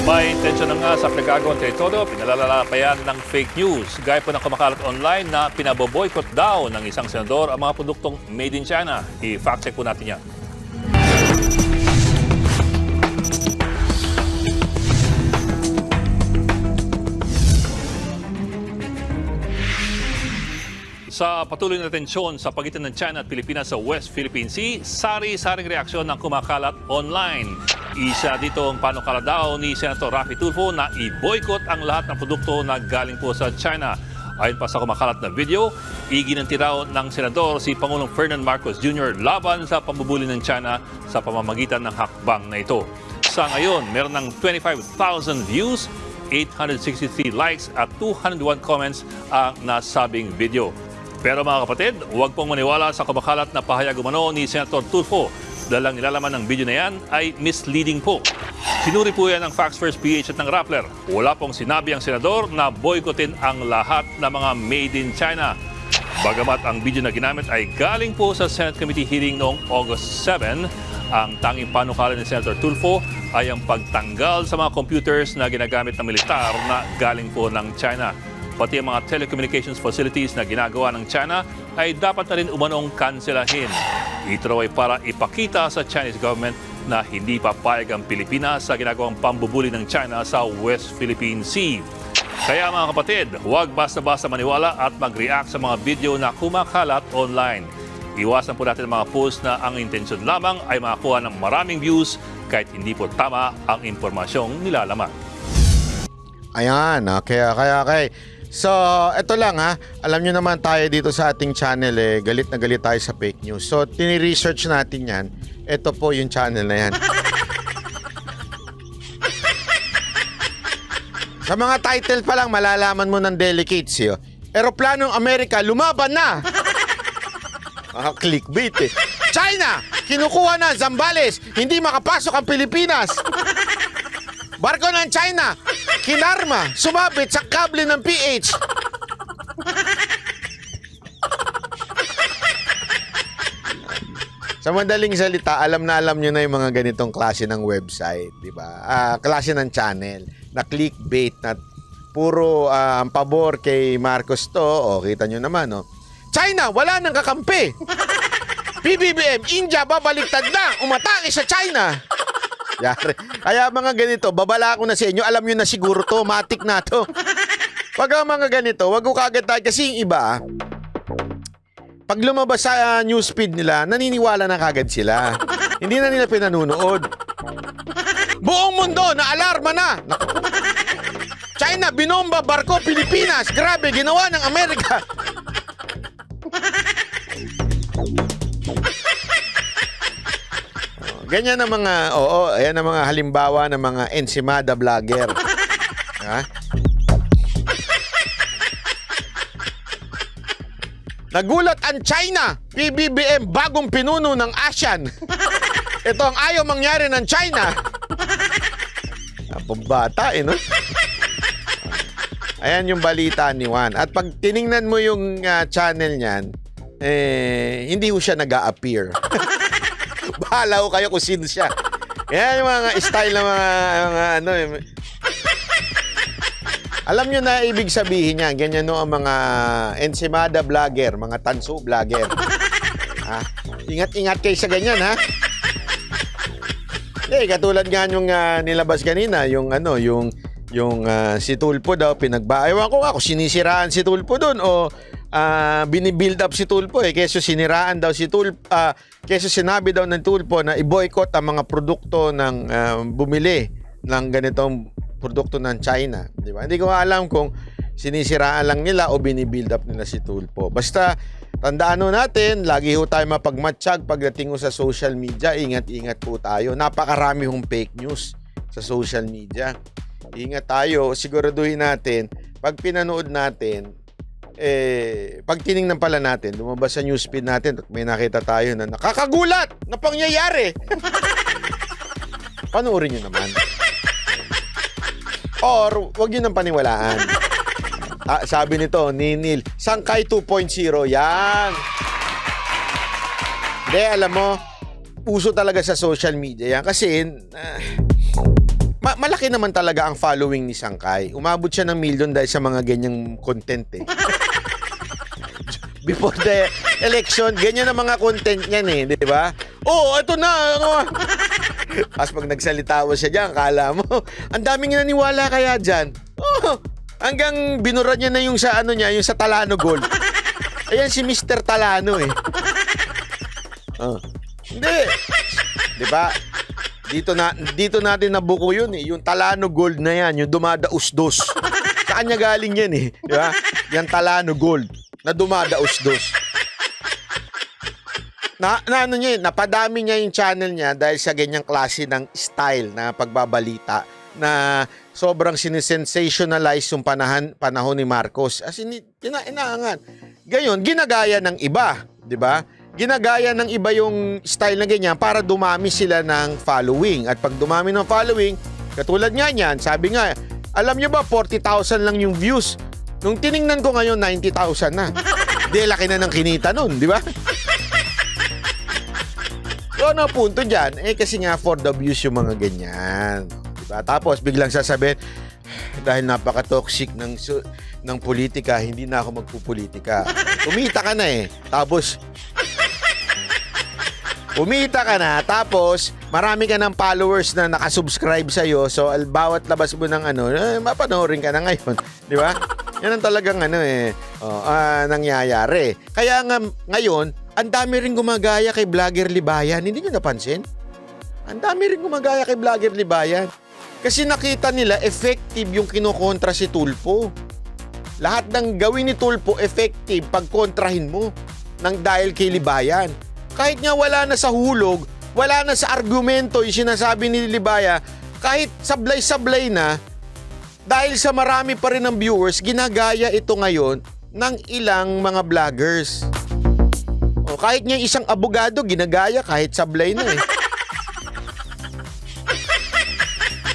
May intensyon na nga sa pinagagawang teritoryo, pinalalalapayan ng fake news. Gaya po ng kumakalat online na pinaboboycott daw ng isang senador ang mga produktong made in China. I-fact check po natin yan. Sa patuloy na tensyon sa pagitan ng China at Pilipinas sa West Philippine Sea, sari-saring reaksyon ng kumakalat online. Isa dito ang panukala daw ni Senator Raffy Tulfo na i-boycott ang lahat ng produkto na galing po sa China. Ayon pa sa kumakalat na video, iginanti raw ng senador si Pangulong Ferdinand Marcos Jr. laban sa pambubuli ng China sa pamamagitan ng hakbang na ito. Sa ngayon, meron ng 25,000 views, 863 likes at 201 comments ang nasabing video. Pero mga kapatid, huwag pong maniwala sa kumakalat na pahayag umano ni Senator Tulfo dahil ang nilalaman ng video na yan ay misleading po. Sinuri po yan ng Facts First PH at ng Rappler. Wala pong sinabi ang senador na boycottin ang lahat ng mga made in China. Bagamat ang video na ginamit ay galing po sa Senate Committee hearing noong August 7, ang tanging panukala ni Senator Tulfo ay ang pagtanggal sa mga computers na ginagamit ng militar na galing po ng China. Pati ang mga telecommunications facilities na ginagawa ng China ay dapat na rin umanong kanselahin. Ito raw ay para ipakita sa Chinese government na hindi papayag ang Pilipinas sa ginagawang pambubuli ng China sa West Philippine Sea. Kaya mga kapatid, huwag basta-basta maniwala at mag-react sa mga video na kumakalat online. Iwasan po natin ang mga post na ang intensyon lamang ay makakuha ng maraming views kahit hindi po tama ang impormasyong nilalaman. Ayan, okay. So, eto lang ha. Alam nyo naman tayo dito sa ating channel galit na galit tayo sa fake news. So, tini-research natin yan. Ito po yung channel na yan. Sa mga title pa lang, malalaman mo ng delicates yun. Eroplanong Amerika, lumaban na! Clickbait eh. China, kinukuha na Zambales, hindi makapasok ang Pilipinas. Barko ng China, kinarma, sumabit sa kable ng PH. Sa madaling salita, alam nyo na yung mga ganitong klase ng website, di ba? Klase ng channel na clickbait na puro ang pabor kay Marcos to. O, kita nyo naman, no? China, wala nang kakampi. PBBM, India, babaliktad na, umatake sa China. Yari. Kaya mga ganito, babala ko na sa inyo, alam nyo na siguro to, matik na to. Pag mga ganito, wag ko kagad tayo kasi yung iba, pag lumabas sa newsfeed nila, naniniwala na kagad sila. Hindi na nila pinanunood. Buong mundo, na alarma na. China, binomba, barko, Pilipinas. Grabe, ginawa ng Amerika. Ganyan ang mga, ayan ang mga halimbawa ng mga ensimada vlogger. Ha? Nagulat ang China, PBBM bagong pinuno ng ASEAN. Ito ang ayaw mangyari ng China. Pambata no? Ayan yung balita ni Juan. At pag tiningnan mo yung channel niyan, hindi ko siya nag-a-appear. Bahala ko kayo kung sino siya. Yan yung mga style ng mga ano. Alam nyo na ibig sabihin niya. Ganyan no ang mga ensimada vlogger, mga tanso vlogger. Ha? Ingat-ingat kayo sa ganyan, ha? Katulad nga yung nilabas kanina, yung si Tulfo daw pinagba. Ewan ko nga kung sinisiraan si Tulfo doon o binibuild up si Tulfo kaysa siniraan daw si Tulfo, kaysa sinabi daw ng Tulfo na i-boycott ang mga produkto ng bumili ng ganitong produkto ng China, di ba? Hindi ko alam kung sinisiraan lang nila o binibuild up nila si Tulfo. Basta tandaan natin, lagi ho tayo mapagmatsyag pagdating sa social media. Ingat-ingat po tayo. Napakarami hong fake news sa social media. Ingat tayo, siguraduhin natin pag pinanood natin, pag tiningnan pala natin, lumabas sa newsfeed natin at may nakita tayo na nakakagulat na pangyayari. Panoorin nyo naman. Or, wag nyo nang paniwalaan. Sabi nito, Ninil, Sangkay 2.0, yan. Hindi, alam mo, uso talaga sa social media yan. Kasi, malaki naman talaga ang following ni Sangkay. Umabot siya ng million dahil sa mga ganyang content eh. Before the election, ganyan ang mga content niyan eh, di ba? Oh, ito na. Tapos pag nagsalita mo siya dyan, kala mo, ang daming naniwala kaya dyan. Oh, hanggang binura niya na yung sa ano niya, yung sa Talano Gold. Ayan si Mr. Talano eh. Oh. Hindi. Di ba? Dito natin nabuko yun eh. Yung Talano Gold na yan, yung dumadaus-dos. Saan niya galing yan eh? Di ba? Yan Talano Gold na dumadaus-dos. Ano niya, napadami niya yung channel niya dahil sa ganyang klase ng style na pagbabalita na sobrang sinisensationalize yung panahon ni Marcos. As in, inaangan. Gayon, ginagaya ng iba, di ba? Ginagaya ng iba yung style na ganyan para dumami sila ng following. At pag dumami ng following, katulad nga niyan, sabi nga, alam niyo ba, 40,000 lang yung views. Nung tiningnan ko ngayon, 90,000 na. Di, laki na ng kinita nun, di ba? So, ano punto dyan? Eh, kasi nga for the views yung mga ganyan. Diba? Tapos, biglang sasabihin, dahil napaka-toxic ng politika, hindi na ako magpupolitika. Umita ka na eh. Tapos, marami ka ng followers na nakasubscribe sa'yo. So, bawat labas mo ng mapanoorin ka na ngayon. Di ba? Yan ang talagang nangyayari. Kaya nga, ngayon, ang dami rin gumagaya kay Vlogger Libayan. Hindi nyo napansin? Ang dami rin gumagaya kay Vlogger Libayan. Kasi nakita nila, effective yung kinokontra si Tulfo. Lahat ng gawin ni Tulfo, effective pag kontrahin mo dahil kay Libayan. Kahit nga wala na sa hulog, wala na sa argumento yung sinasabi ni Libaya, kahit sablay-sablay na, dahil sa marami pa rin ng viewers, ginagaya ito ngayon ng ilang mga vloggers. O, kahit nga isang abogado, ginagaya kahit sablay na eh.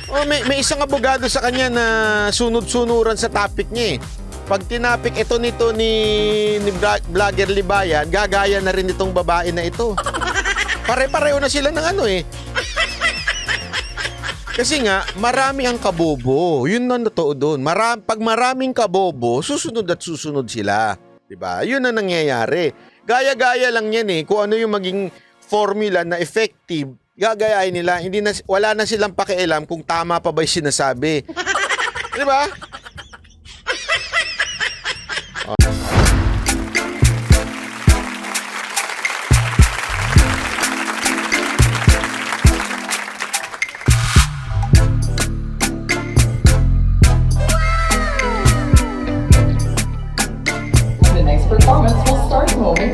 O, may isang abogado sa kanya na sunod-sunuran sa topic niya eh. Pag tinapik ito nito ni Vlogger Libayan, gagaya na rin itong babae na ito. Pare-pareho na sila ng Kasi nga, marami ang kabobo. Yun na totoo doon. Pag maraming kabobo, susunod at susunod sila. Diba? Yun ang nangyayari. Gaya-gaya lang yan eh. Kung ano yung maging formula na effective, gagayain nila. Wala na silang pakialam kung tama pa ba yung sinasabi. Diba? The next performance will start momentarily.